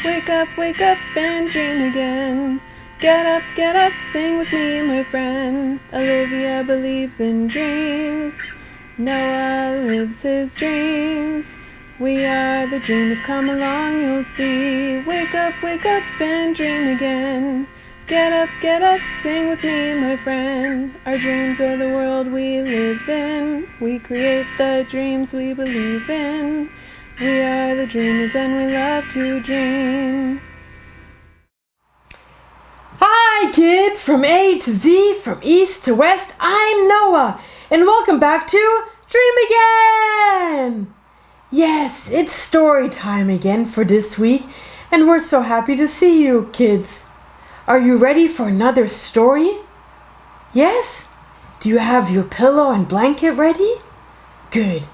wake up and dream again. Get up, sing with me, my friend. Olivia believes in dreams. Noah lives his dreams. We are the dreamers, come along, you'll see. Wake up and dream again. Get up, sing with me, my friend. Our dreams are the world we live in. We create the dreams we believe in. We are the dreamers and we love to dream. Hi kids, from A to Z, from East to West, I'm Noah, and welcome back to Dream Again! Yes, it's story time again for this week, and we're so happy to see you, kids. Are you ready for another story? Yes? Do you have your pillow and blanket ready? Good.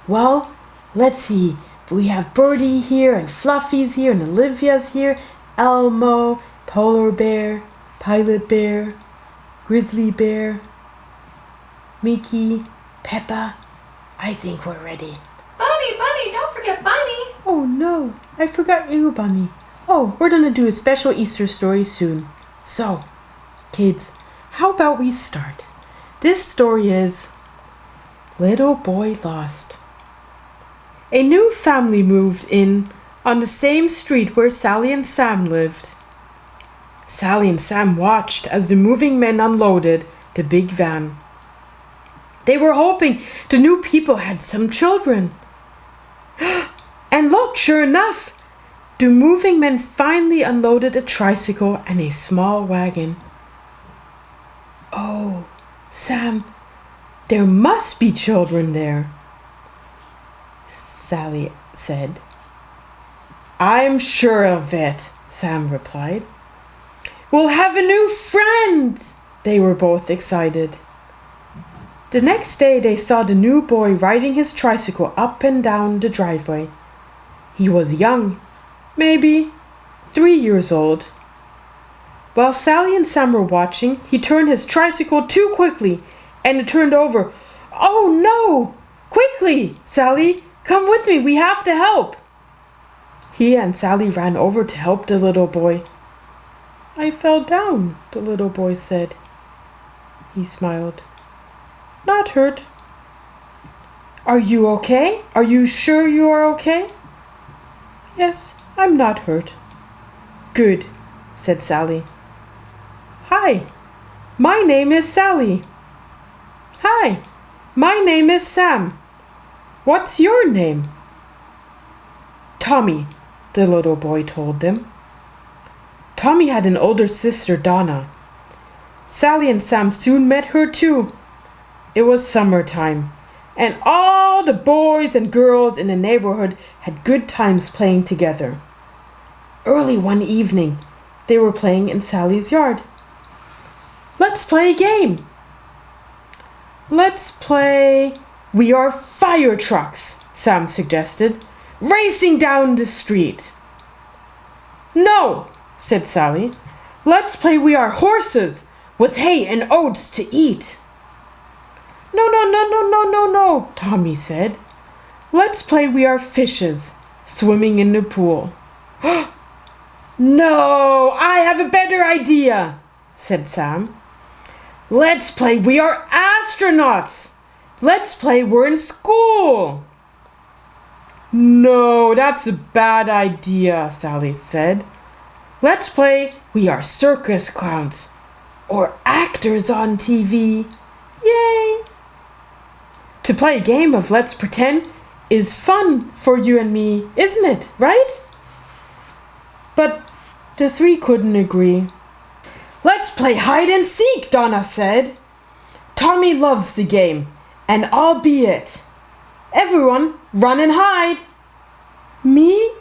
Well, let's see. We have Birdie here, and Fluffy's here, and Olivia's here, Elmo, Polar Bear, Pilot Bear, Grizzly Bear, Mickey, Peppa. I think we're ready. Bunny, don't forget Bunny. Oh no, I forgot you, Bunny. Oh, we're gonna do a special Easter story soon. So, kids, how about we start? This story is Little Boy Lost. A new family moved in on the same street where Sally and Sam lived. Sally and Sam watched as the moving men unloaded the big van. They were hoping the new people had some children. And look, sure enough, the moving men finally unloaded a tricycle and a small wagon. Oh, Sam, there must be children there, Sally said. I'm sure of it, Sam replied. We'll have a new friend! They were both excited. The next day they saw the new boy riding his tricycle up and down the driveway. He was young, maybe 3 years old. While Sally and Sam were watching, he turned his tricycle too quickly and it turned over. Oh no! Quickly, Sally, come with me, we have to help! He and Sally ran over to help the little boy. I fell down, the little boy said. He smiled. Not hurt. Are you okay? Are you sure you are okay? Yes, I'm not hurt. Good, said Sally. Hi, my name is Sally. Hi, my name is Sam. What's your name? Tommy, the little boy told them. Tommy had an older sister, Donna. Sally and Sam soon met her too. It was summertime, and all the boys and girls in the neighborhood had good times playing together. Early one evening, they were playing in Sally's yard. Let's play a game. Let's play We Are Fire Trucks, Sam suggested, racing down the street. No, said Sally. Let's play We Are Horses with hay and oats to eat. No, Tommy said. Let's play We Are Fishes, swimming in the pool. No, I have a better idea, said Sam. Let's play We Are Astronauts. Let's play We're in school. No, that's a bad idea, Sally said. Let's play We Are Circus Clowns or actors on TV. Yay! To play a game of Let's Pretend is fun for you and me, isn't it, right? But the three couldn't agree. Let's play hide and seek, Donna said. Tommy loves the game, and I'll be it. Everyone, run and hide. Me?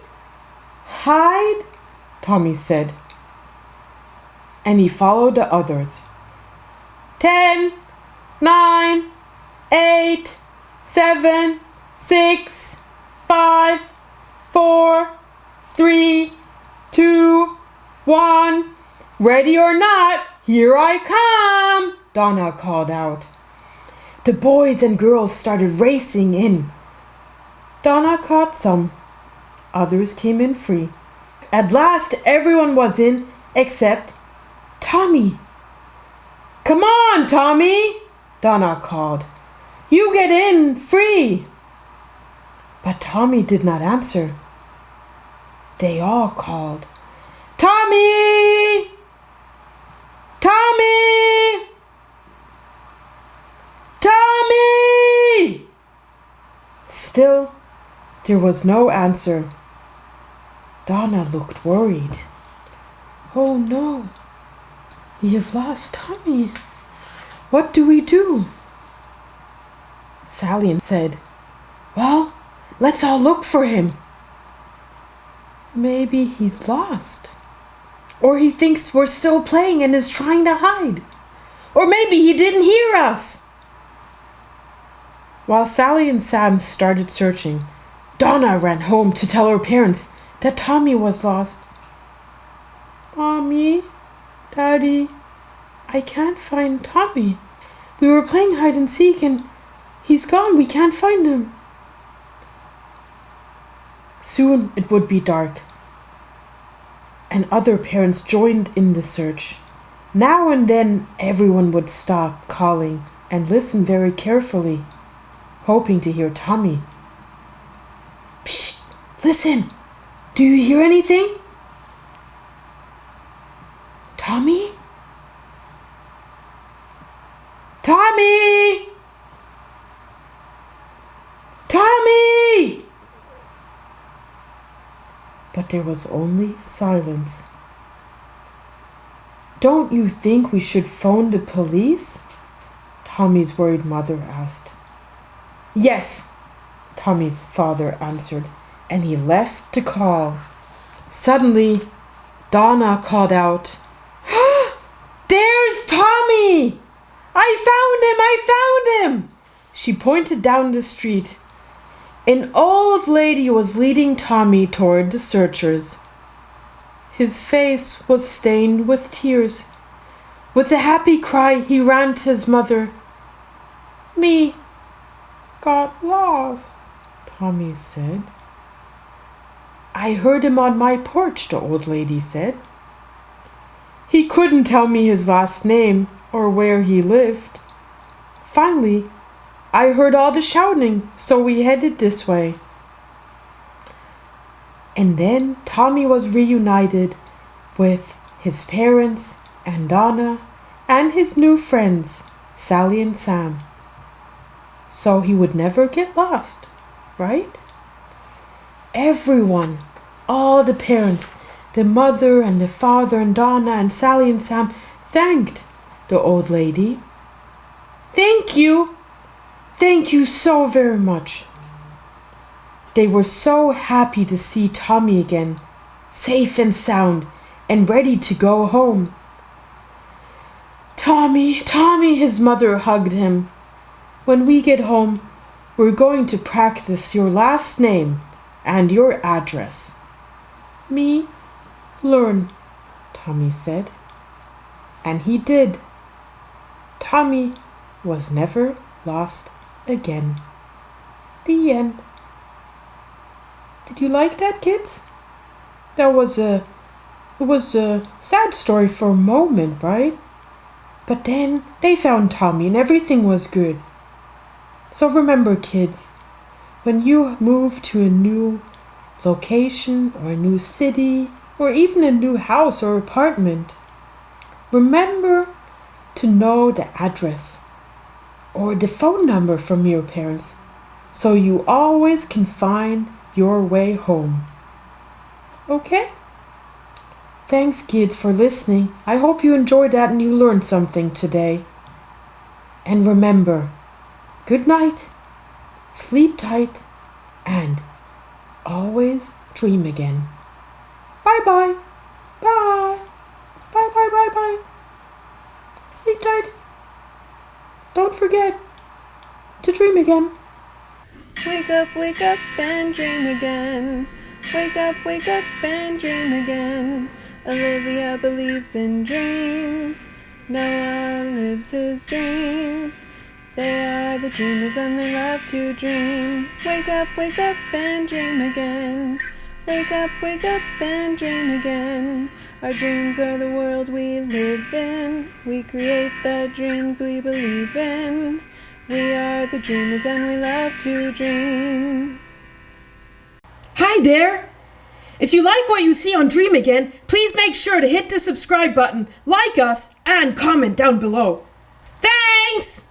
Hide? Tommy said. And he followed the others. 10, 9, 8, 7, 6, 5, 4, 3, 2, 1. Ready or not, here I come, Donna called out. The boys and girls started racing in. Donna caught some. Others came in free. At last everyone was in except Tommy. "Come on, Tommy," Donna called. "You get in free." But Tommy did not answer. They all called, "Tommy! Tommy! Tommy!" Still, there was no answer. Donna looked worried. "Oh no, we have lost Tommy. What do we do?" Sally said, "Well, let's all look for him. Maybe he's lost. Or he thinks we're still playing and is trying to hide. Or maybe he didn't hear us." While Sally and Sam started searching, Donna ran home to tell her parents that Tommy was lost. "Mommy, Daddy, I can't find Tommy. We were playing hide and seek and he's gone. We can't find him." Soon it would be dark, and other parents joined in the search. Now and then everyone would stop calling and listen very carefully, hoping to hear Tommy. "Psst! Listen! Do you hear anything? Tommy? Tommy! Tommy!" But there was only silence. "Don't you think we should phone the police?" Tommy's worried mother asked. "Yes," Tommy's father answered, and he left to call. Suddenly, Donna called out, "There's Tommy! I found him! I found him!" She pointed down the street. An old lady was leading Tommy toward the searchers. His face was stained with tears. With a happy cry, he ran to his mother. "Me got lost," Tommy said. "I heard him on my porch," the old lady said. "He couldn't tell me his last name or where he lived. Finally, I heard all the shouting, so we headed this way." And then Tommy was reunited with his parents and Donna and his new friends, Sally and Sam. So he would never get lost, right? Everyone, all the parents, the mother and the father and Donna and Sally and Sam thanked the old lady. "Thank you. Thank you so very much." They were so happy to see Tommy again, safe and sound and ready to go home. "Tommy, Tommy," his mother hugged him. "When we get home, we're going to practice your last name and your address." "Me learn," Tommy said. And he did. Tommy was never lost again. The end. Did you like that, kids? It was a sad story for a moment, right? But then they found Tommy and everything was good. So remember, kids, when you move to a new location or a new city or even a new house or apartment, remember to know the address or the phone number from your parents so you always can find your way home. Okay? Thanks, kids, for listening. I hope you enjoyed that and you learned something today. And remember, good night, sleep tight, and always dream again. Bye-bye. Bye. Bye, bye, bye, bye. Sleep tight. Don't forget to dream again. Wake up and dream again. Wake up and dream again. Olivia believes in dreams. Noah lives his dreams. They are the dreamers and they love to dream. Wake up and dream again. wake up and dream again. Our dreams are the world we live in. We create the dreams we believe in. We are the dreamers and we love to dream. Hi there! If you like what you see on Dream Again, please make sure to hit the subscribe button, like us, and comment down below. Thanks!